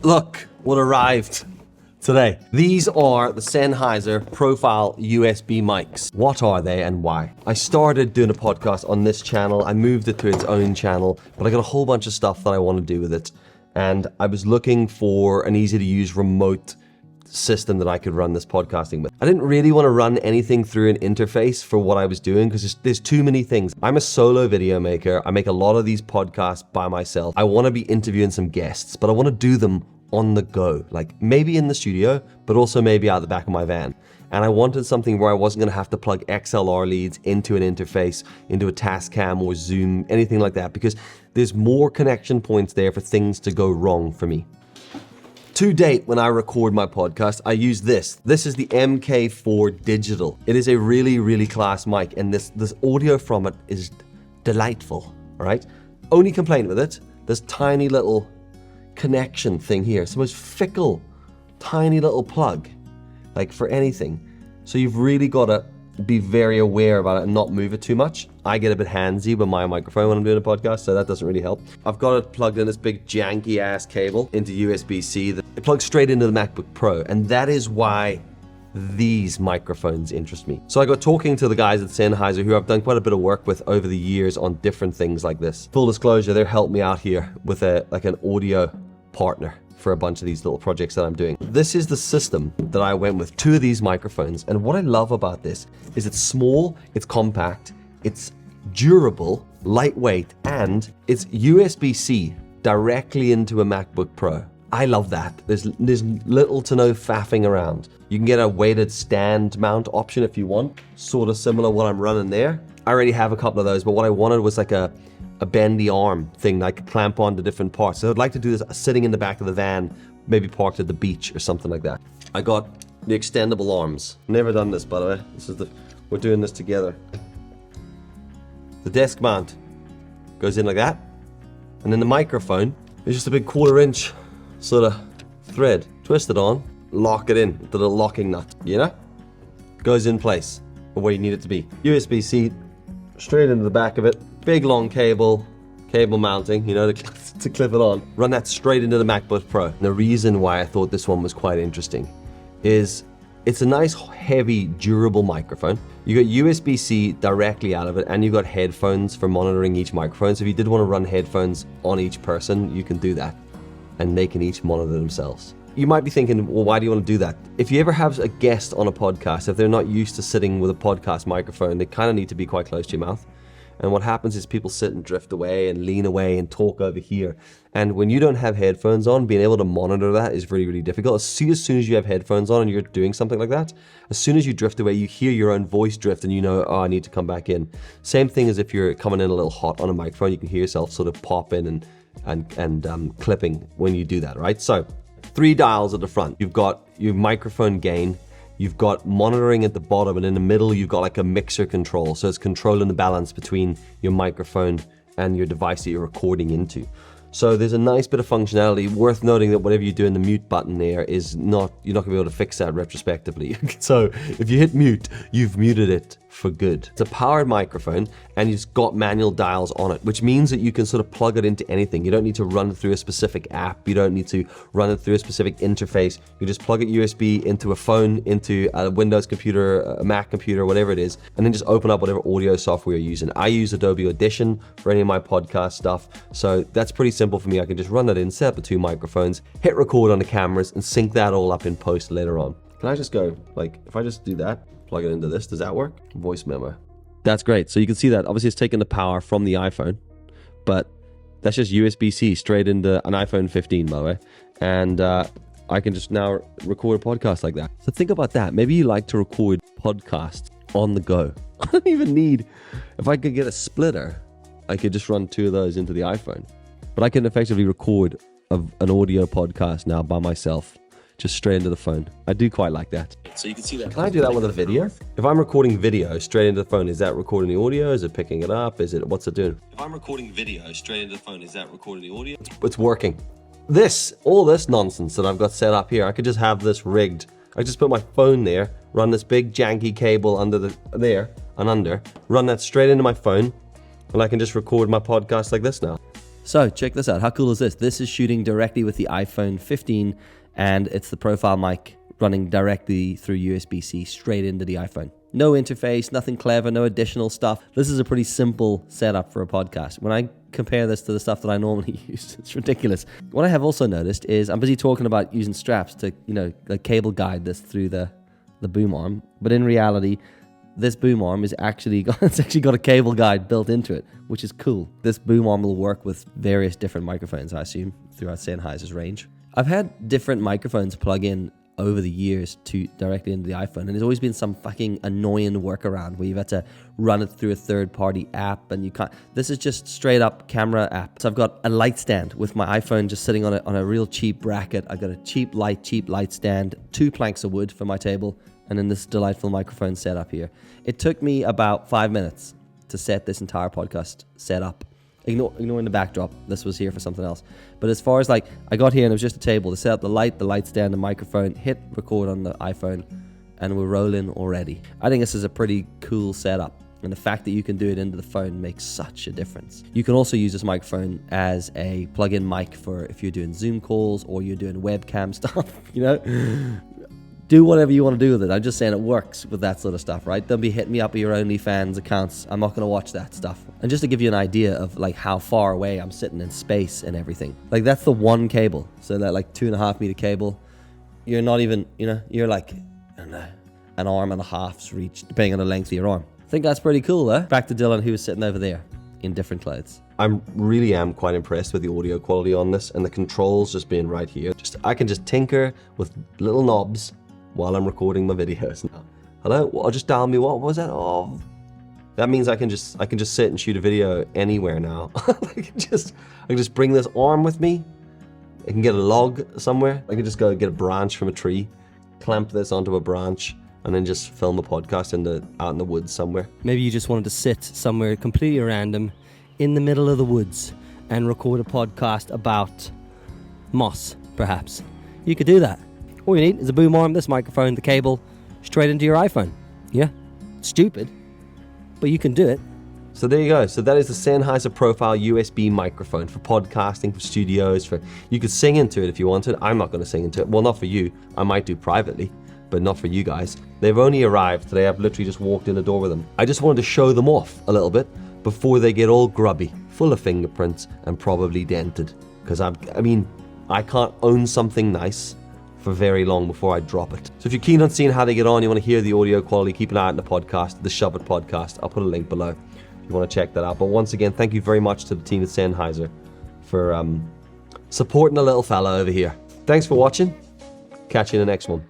Look what arrived today. These are the Sennheiser profile USB mics. What are they and why? I started doing a podcast on this channel. I moved it to its own channel, but I got a whole bunch of stuff that I want to do with it. And I was looking for an easy to use remote system that I could run this podcasting with. I didn't really want to run anything through an interface for what I was doing because there's too many things. I'm a solo video maker. I make a lot of these podcasts by myself. I want to be interviewing some guests, but I want to do them on the go, like maybe in the studio, but also maybe out the back of my van. And I wanted something where I wasn't going to have to plug XLR leads into an interface, into a Tascam or Zoom, anything like that, because there's more connection points there for things to go wrong for me. To date, when I record my podcast, I use this. This is the MK4 Digital. It is a really, really class mic, and this audio from it is delightful, all right? Only complaint with it, this tiny little connection thing here. It's the most fickle, tiny little plug, like for anything. So you've really got to be very aware about it and not move it too much. I get a bit handsy with my microphone when I'm doing a podcast, so that doesn't really help. I've got it plugged in this big janky ass cable into USB-C. It plugs straight into the MacBook Pro, and that is why these microphones interest me. So I got talking to the guys at Sennheiser, who I've done quite a bit of work with over the years on different things like this. Full disclosure, they're helping me out here with an audio partner for a bunch of these little projects that I'm doing. This is the system that I went with, 2 of these microphones. And what I love about this is it's small, it's compact, it's durable, lightweight, and it's USB-C directly into a MacBook Pro. I love that. There's little to no faffing around. You can get a weighted stand mount option if you want, sort of similar to what I'm running there. I already have a couple of those, but what I wanted was like a bendy arm thing that I could clamp onto different parts. So I'd like to do this sitting in the back of the van, maybe parked at the beach or something like that. I got the extendable arms. Never done this, by the way. We're doing this together. The desk mount goes in like that. And then the microphone is just a big 1/4 inch sort of thread. Twist it on, lock it in with the little locking nut, you know? Goes in place for where you need it to be. USB-C straight into the back of it. Big long cable mounting, you know, to clip it on. Run that straight into the MacBook Pro. And the reason why I thought this one was quite interesting is it's a nice, heavy, durable microphone. You got USB-C directly out of it, and you've got headphones for monitoring each microphone. So if you did want to run headphones on each person, you can do that, and they can each monitor themselves. You might be thinking, well, why do you want to do that? If you ever have a guest on a podcast, if they're not used to sitting with a podcast microphone, they kind of need to be quite close to your mouth. And what happens is people sit and drift away and lean away and talk over here. And when you don't have headphones on, being able to monitor that is really, really difficult. As soon as you have headphones on and you're doing something like that, as soon as you drift away, you hear your own voice drift and you know, oh, I need to come back in. Same thing as if you're coming in a little hot on a microphone, you can hear yourself sort of pop in and clipping when you do that, right? So 3 dials at the front. You've got your microphone gain, you've got monitoring at the bottom, and in the middle, you've got like a mixer control. So it's controlling the balance between your microphone and your device that you're recording into. So there's a nice bit of functionality. Worth noting that whatever you do in the mute button there is not, you're not gonna be able to fix that retrospectively. So if you hit mute, you've muted it for good. It's a powered microphone, and it's got manual dials on it, which means that you can sort of plug it into anything. You don't need to run it through a specific app. You don't need to run it through a specific interface. You just plug it USB into a phone, into a Windows computer, a Mac computer, whatever it is, and then just open up whatever audio software you're using. I use Adobe Audition for any of my podcast stuff, so that's pretty simple for me. I can just run that in, set up the 2 microphones, hit record on the cameras, and sync that all up in post later on. Can I just go, like, if I just do that, plug it into this, does that work? Voice memo. That's great. So you can see that obviously it's taking the power from the iPhone, but that's just USB-C straight into an iPhone 15, by the way. And I can just now record a podcast like that. So think about that. Maybe you like to record podcasts on the go. I don't even need, if I could get a splitter, I could just run 2 of those into the iPhone. But I can effectively record an audio podcast now by myself, just straight into the phone. I do quite like that. So you can see that. Can I do that with a video? If I'm recording video straight into the phone, is that recording the audio? Is it picking it up? What's it doing? If I'm recording video straight into the phone, is that recording the audio? It's working. All this nonsense that I've got set up here, I could just have this rigged. I just put my phone there, run this big janky cable under run that straight into my phone, and I can just record my podcast like this now. So check this out. How cool is this? This is shooting directly with the iPhone 15, and it's the profile mic running directly through USB-C straight into the iPhone. No interface, nothing clever, no additional stuff. This is a pretty simple setup for a podcast. When I compare this to the stuff that I normally use, it's ridiculous. What I have also noticed is I'm busy talking about using straps to, like cable guide this through the boom arm. But in reality, this boom arm is actually got a cable guide built into it, which is cool. This boom arm will work with various different microphones, I assume, throughout Sennheiser's range. I've had different microphones plug in over the years to directly into the iPhone, and there's always been some fucking annoying workaround where you've had to run it through a third-party app, and you can't. This is just straight up camera app. So I've got a light stand with my iPhone just sitting on a real cheap bracket. I've got a cheap light stand, 2 planks of wood for my table, and then this delightful microphone setup here. It took me about 5 minutes to set this entire podcast set up. Ignoring the backdrop, this was here for something else. But as far as I got here and it was just a table to set up the light stand, the microphone, hit record on the iPhone, and we're rolling already. I think this is a pretty cool setup, and the fact that you can do it into the phone makes such a difference. You can also use this microphone as a plug-in mic for if you're doing Zoom calls or you're doing webcam stuff, Do whatever you want to do with it. I'm just saying it works with that sort of stuff, right? Don't be hitting me up with your OnlyFans accounts. I'm not going to watch that stuff. And just to give you an idea of how far away I'm sitting in space and everything. That's the one cable. So that 2.5 meter cable, you're not even, you're I don't know, an arm and a half's reach, depending on the length of your arm. I think that's pretty cool, eh? Back to Dylan, who was sitting over there in different clothes. I really am quite impressed with the audio quality on this, and the controls just being right here. I can just tinker with little knobs while I'm recording my videos now. Hello? I'll just dial me. What was that? Oh, that means I can just sit and shoot a video anywhere now. I can just bring this arm with me. I can get a log somewhere. I can just go get a branch from a tree, clamp this onto a branch, and then just film a podcast out in the woods somewhere. Maybe you just wanted to sit somewhere completely random in the middle of the woods and record a podcast about moss, perhaps. You could do that. All you need is a boom arm, this microphone, the cable, straight into your iPhone. Yeah, stupid, but you can do it. So there you go. So that is the Sennheiser Profile USB microphone for podcasting, for studios, you could sing into it if you wanted. I'm not going to sing into it. Well, not for you. I might do privately, but not for you guys. They've only arrived today. I've literally just walked in the door with them. I just wanted to show them off a little bit before they get all grubby, full of fingerprints, and probably dented. Because I can't own something nice for very long before I drop it. So if you're keen on seeing how they get on, you want to hear the audio quality, keep an eye out on the podcast, the Shove It podcast. I'll put a link below if you want to check that out. But once again, thank you very much to the team at Sennheiser for supporting a little fella over here. Thanks for watching. Catch you in the next one.